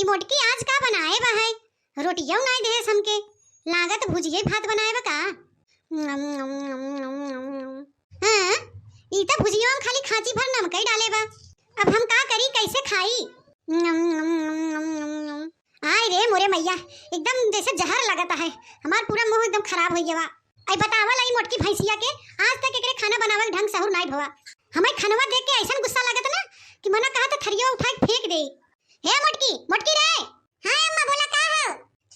ई मोटकी आज का बनाए बा है? रोटियां नहीं देस हमके, लागत भुजिया भात बनाए बा का? हां, ई त भुजिया में खाली खांची भर नमक ही डाले बा। अब हम का करी, कैसे खाई? आय रे मोरे मैया, एकदम जैसे जहर लगता है, हमार पूरा मुंह एकदम खराब हो गया। आई बतावा लाई मोटकी भैंसिया के आज तक एकरे खाना बनावे ढंग सहूर नहीं भवा। हमें खानवा देख के ऐसा गुस्सा लगत ना कि मना कहा तो थरिया उठा के फेंक दे। हे मोटकी, मोटकी रे। हां अम्मा बोला का हो?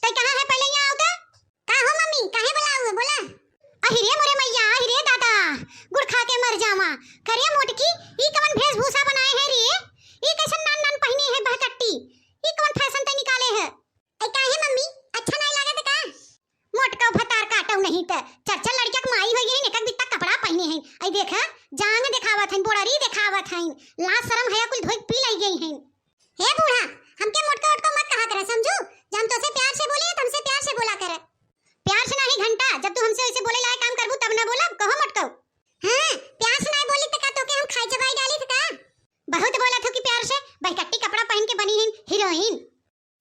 तई कहां है, पहले यहां आओ तो। का हो मम्मी, काहे बुलाऊ बोला? अहि रे मोरे मैया, अहि रे दादा, गुड़ खा के मर जावा। करे मोटकी, ई कवन भेषभूषा बनाए है रे? ई कैसन नान नान पहने है बहकट्टी? ई कवन फैशन ते निकाले है? आई काहे मम्मी, अच्छा नहीं लागत का? मोटका भतार काटौ नहीं त चर्चा लड़का के माई होई है, एकक बित्ता कपड़ा पहने है। आई देखा जांग दिखावत है, बोड़री दिखावत है, लाज शर्म है कुल धोई पी लई गई है। हे बूढ़ा, हमके मोटका ओटका मत कहा कर, समझू? जब तुमसे प्यार से बोले तो हमसे प्यार से बोला कर। प्यार से नहीं घंटा, जब तू हमसे ऐसे बोले लायक काम करबू तब ना बोला, कहो मोटका। हां, प्यार से नहीं बोली त का तोके हम खाई चबाई डाली त का? बहुत बोला थू कि प्यार से बहकट्टी कपड़ा पहन के बनी है हीरोइन।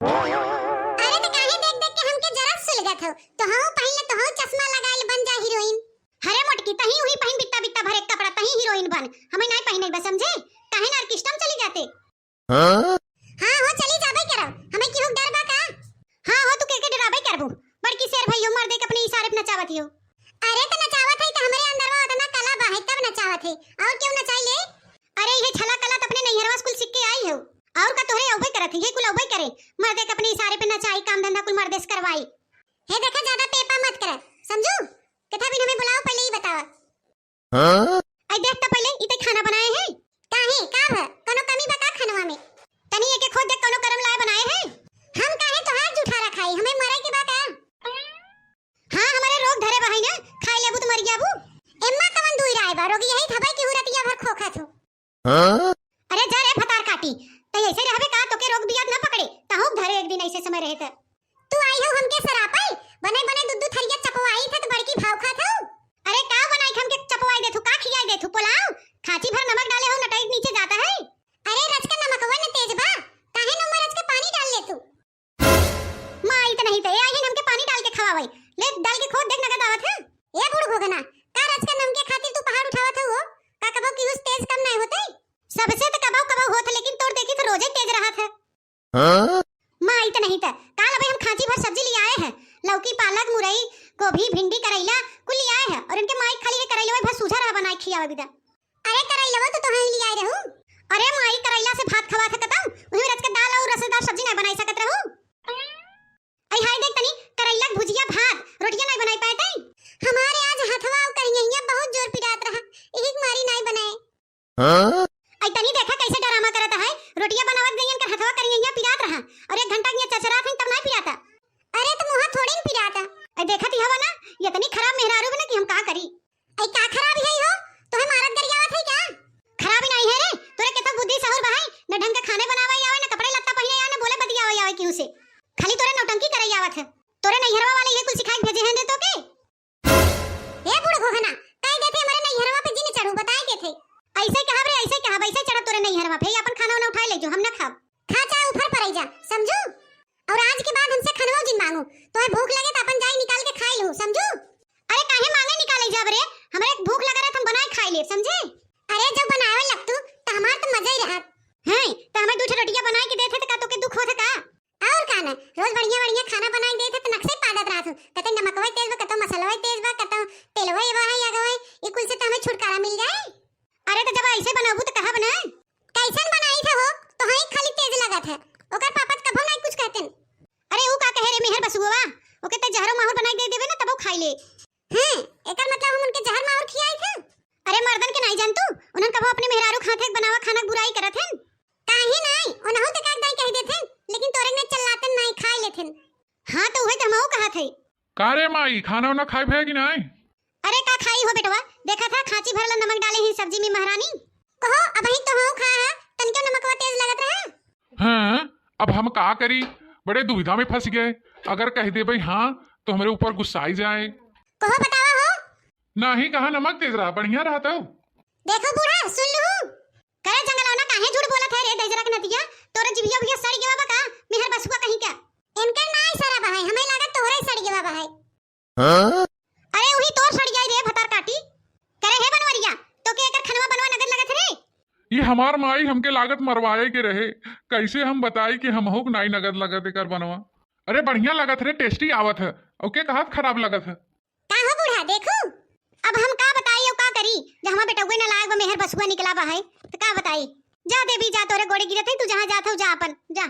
अरे त काहे देख देख के हमके जरा सुलगत हो, तो हम पहले तो हम चश्मा लगाए बन जा हीरोइन। हरे मोटकी, तही हुई पहन बित्ता बित्ता भरे कपड़ा, तही हीरोइन बन, हमें नहीं पहने बस, समझे? काहे ना ऑर्केस्ट्रा में चली जाते? हां हो चली जाबे करब, हमें क्यों डर बा का? हां हो तू के डराबे करबू, बड़की शेर भइयो मर दे के अपने इशारे पे नचावत हियो। अरे त नचावत है त हमरे अंदर में उतना कला बा है तब नचावत है, और क्यों नचाई ले? अरे ये छला कला त अपने नैहरवा स्कूल सीख के आई हो, और का तोहरे औबे करत है, ये कुल औबे करे, मर दे के अपने इशारे पे नचाई, काम धंधा कुल मर्देस करवाई। हे देखा ज्यादा पेपा मत कर, समझू? कथा भी हमें बुलाओ, पहले ही बताओ। हां आई देख त पहले इते खाना बनाए हैं काहे का भ कोनो कमी बता खानवा में? तनी एके खोद देख कोनो करम लाए बनाए हैं? हम काहे तोहार जूठा रखाई, हमें मरे के बात है। हां हमारे रोग धरे बहाई ना, खाई लेबू तो मर जाबू। एम्मा कवन दुई राय बा, रोगी यही थबाई की हुरतिया भर खोखा थू। हां अरे जा रे फतार काटी, तई ऐसे रहबे का तोके रोग बियाद ना पकड़े, ताहू धरे एक दिन ऐसे समय रहे त। तू आई हो हमके सरापई, बने बने दुद्दू थरिया चपवाई थे तो बड़की भाव खा था। अरे का बनाई हमके चपवाई देथु, का खियाई देथु? पुलाव खाची भर नमक डाले हो, नटाई नीचे जाता है। अरे रच का नमकवा न तेज बा, काहे न रच के पानी डाल ले तू? माई त नहीं ते आई हमके पानी डाल के खवावई, ले डाल के खोद देख नगद आवत है। ए बूढ़ घोगना, का रच का नमके खातिर तू पहाड़ उठावत हो? का कबो की उस तेज कम नहीं होते? सबसे तो कबो कबो होत, लेकिन तोर देखी तो रोजे तेज रहा था। हां माई त नहीं त काल अबे हम खाची भर सब्जी ले आए हैं, लौकी पालक मुरई गोभी भिंडी करैला कुल ले आए हैं, और इनके माई खाली के करैला भर सूझा रहा बनाई खियावे बिदा। अरे करैला तो तोहे ले आए रहू। अरे माई करैला से भात खवा थे कतम, उही रच के दाल और रसदार सब्जी नहीं बनाई सकत रहू। आई हाय देख तनी करैला भुजिया भात रोटियां नहीं बनाई पाए तई। हमारे आज हथवा और करियैया बहुत जोर पिरात रहा, एही मारी नहीं बनाए। हां आई तनी देखा कैसे डरामा करता है, रोटियां बनावत गईन कर हथवा करियैया पिरात रहा, और एक घंटा के चचरात है तब नहीं पिराता। अरे तो मुंह थोड़ी न पिराता, आई देखत ही हवा ना, ये तनी खराब मेहरारू बना कि हम का करी। आई का खराब है हो, तोहे मारत गरियावत है क्या? खराब नहीं है रे, तोरे केता बुद्धि सहूर बहाई, न ढंग के खाने बनावे आवे, न कपड़े लत्ता पहने आवे, न बोले बतियावे आवे क्यों से? खाली तोरे नौटंकी करे आवत है, तोरे नैहरवा वाले ये कुल सिखाई भेजे हैं दे तो के। ए बूढ़ घोघना, काई देथे हमारे नैहरवा पे जिन चढ़ू बताए के थे? ऐसे कहब रे, ऐसे कहब, ऐसे चढ़ तोरे नैहरवा पे, अपन खाना ना उठाई ले जो, हम ना खाब। खा चाहे ऊपर पर आई जा, समझू? और आज के बाद हमसे खनवा जिन मांगू, तोहे भूख लगे त अपन जाई निकाल के खाई लूं, समझू? अरे काहे मांगे निकाले जाब रे, हमरे भूख लगा रहा हम बनाए खाई ले, समझे? अरे जब बनावे लगतू त हमार त मजा ही रहत। हैं त हमें दूठे रोटियां बनाए के देथे त का तोके दुख होत का? और का ना, रोज बढ़िया बढ़िया खाना बनाई देथे त नक्शे पादत रहत, कते नमकवा तेज बा, कते मसालावा तेज बा, कते तेलवा ये बा या गवे, ई कुल से त हमें छुटकारा मिल जाए। अरे तो जब ऐसे बनाबू तो कहा बनाए? कैसन बनाई था हो, तो हई खाली तेज लगत है, ओकर पापा कभो नहीं कुछ कहतन। अरे ऊ का कहे रे मेहर बसुआ, ओके त जहरो माहुर बनाई दे देबे ना तब वो खाई ले। हैं एकर मतलब हम उनके जहर माहुर खियाई थे? अरे मर्दन के नहीं जानतू, उन्हन कभो अपने मेहरारू खाथे बनावा खाना बुराई करत हैं? काहे नहीं, ओनहु त काक दाई कह देथन, लेकिन तोरे ने चलातन नहीं खाई लेथन। हां तो ओहे त हमहु कहत है। का रे माई, खाना ना खाई भे कि नहीं? अरे का खाई हो बेटवा, देखा था खांची भरला नमक डाले ही सब्जी में महारानी। कहो अबही तो हम खा है, तनके नमकवा तेज लगत रहा। हां अब हम का करी, बड़े दुविधा में फंस गए, अगर कह दे भाई हां तो हमारे ऊपर गुस्सा आई जाए। कहो बतावा हो। नहीं कहा नमक तेज रहा, बढ़िया रहा तो। देखो बूढ़ा सुन लू, करे जंगलौना काहे झूठ बोलत है रे, दजरा के नतिया, तोरे जिभिया बिया सड़ गेवा बका, मेहर बस अरे वही तोर सड़िया रे भतार काटी करे है बनवरिया तो के एकर खनवा बनवा नगद लगत रे। ये हमार माई हमके लागत मरवाए के रहे, कैसे हम बताई कि हम हुक नाई नगद लगत कर बनवा। अरे बढ़िया लगत रे, टेस्टी आवत है। ओके कहत खराब लगत है। का हो बूढ़ा देखू अब हम का बताई और का करी जहां बेटौगे न लायक मेहर बसुआ निकला बा है तो का बताई। जा देवी जा, तोरे गोड़े गिरत है, तू जहां जात हो जा अपन जा।